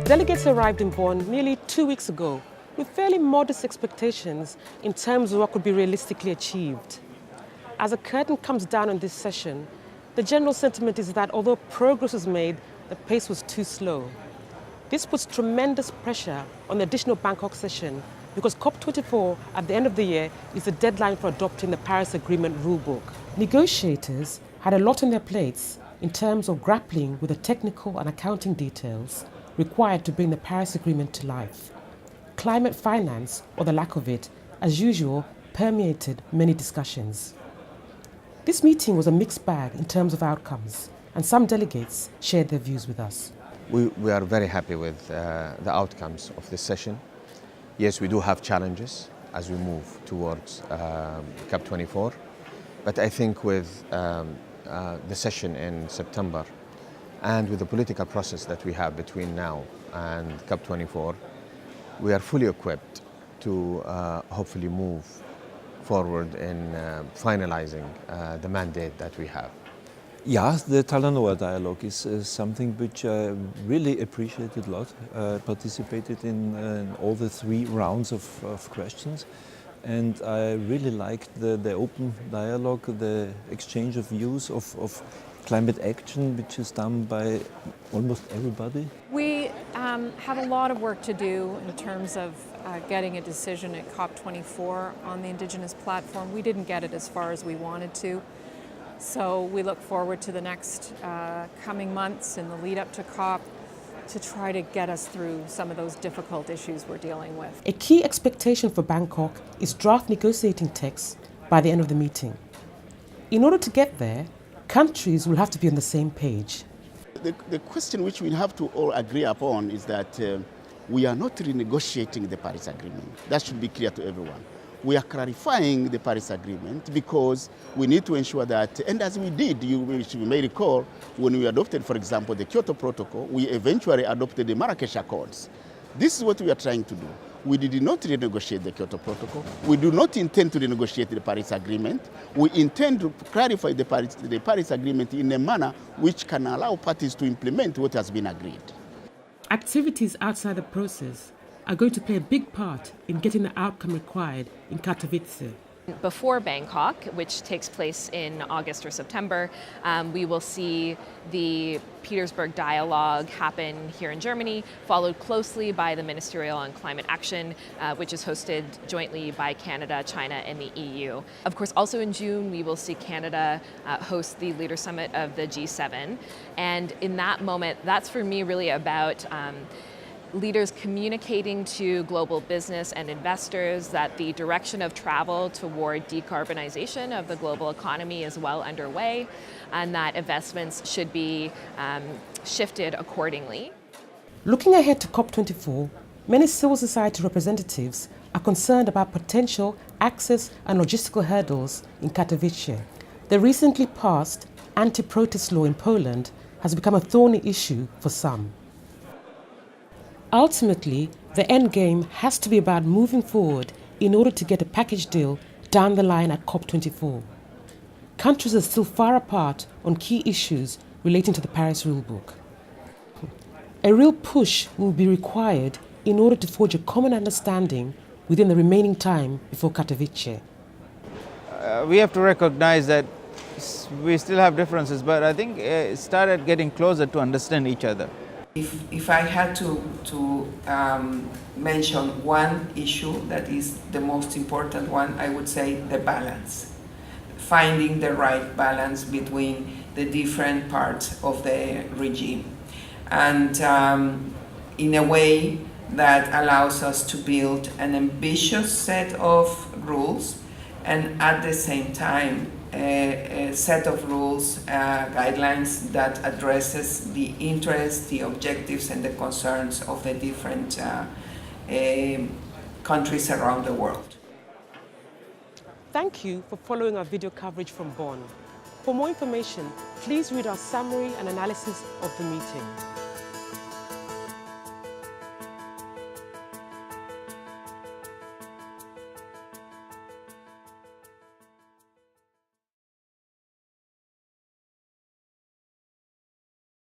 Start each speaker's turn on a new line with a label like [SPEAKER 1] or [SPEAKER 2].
[SPEAKER 1] Delegates arrived in Bonn nearly 2 weeks ago with fairly modest expectations in terms of what could be realistically achieved. As a curtain comes down on this session, the general sentiment is that although progress was made, the pace was too slow. This puts tremendous pressure on the additional Bangkok session because COP24 at the end of the year is the deadline for adopting the Paris Agreement rulebook. Negotiators had a lot on their plates in terms of grappling with the technical and accounting details required to bring the Paris Agreement to life. Climate finance, or the lack of it, as usual, permeated many discussions. This meeting was a mixed bag in terms of outcomes, and some delegates shared their views with us.
[SPEAKER 2] We are very happy with the outcomes of this session. Yes, we do have challenges as we move towards COP24, but I think with the session in September and with the political process that we have between now and COP24, we are fully equipped to hopefully move forward in finalizing the mandate that we have.
[SPEAKER 3] Yeah, the Talanoa dialogue is something which I really appreciated a lot. Participated in all the 3 rounds of questions, and I really liked the open dialogue, the exchange of views of climate action, which is done by almost everybody.
[SPEAKER 4] We have a lot of work to do in terms of getting a decision at COP24 on the Indigenous platform. We didn't get it as far as we wanted to. So we look forward to the next coming months in the lead up to COP to try to get us through some of those difficult issues we're dealing with.
[SPEAKER 1] A key expectation for Bangkok is draft negotiating texts by the end of the meeting. In order to get there, countries will have to be on the same page.
[SPEAKER 5] The question which we have to all agree upon is that we are not renegotiating the Paris Agreement. That should be clear to everyone. We are clarifying the Paris Agreement because we need to ensure that, and as we did, you may recall, when we adopted, for example, the Kyoto Protocol, we eventually adopted the Marrakesh Accords. This is what we are trying to do. We did not renegotiate the Kyoto Protocol. We do not intend to renegotiate the Paris Agreement. We intend to clarify the Paris Agreement in a manner which can allow parties to implement what has been agreed.
[SPEAKER 1] Activities outside the process are going to play a big part in getting the outcome required in Katowice.
[SPEAKER 6] Before Bangkok, which takes place in August or September, we will see the Petersburg dialogue happen here in Germany, followed closely by the Ministerial on Climate Action, which is hosted jointly by Canada, China, and the EU. Of course, also in June, we will see Canada host the Leader Summit of the G7. And in that moment, that's for me really about leaders communicating to global business and investors that the direction of travel toward decarbonization of the global economy is well underway and that investments should be shifted accordingly.
[SPEAKER 1] Looking ahead to COP24, many civil society representatives are concerned about potential access and logistical hurdles in Katowice. The recently passed anti-protest law in Poland has become a thorny issue for some. Ultimately, the end game has to be about moving forward in order to get a package deal down the line at COP24. Countries are still far apart on key issues relating to the Paris rulebook. A real push will be required in order to forge a common understanding within the remaining time before Katowice.
[SPEAKER 7] We have to recognize that we still have differences, but I think it started getting closer to understand each other.
[SPEAKER 8] If I had to mention one issue that is the most important one, I would say the balance. Finding the right balance between the different parts of the regime. And in a way that allows us to build an ambitious set of rules and at the same time a set of rules, guidelines that addresses the interests, the objectives and the concerns of the different countries around the world.
[SPEAKER 1] Thank you for following our video coverage from Bonn. For more information, please read our summary and analysis of the meeting.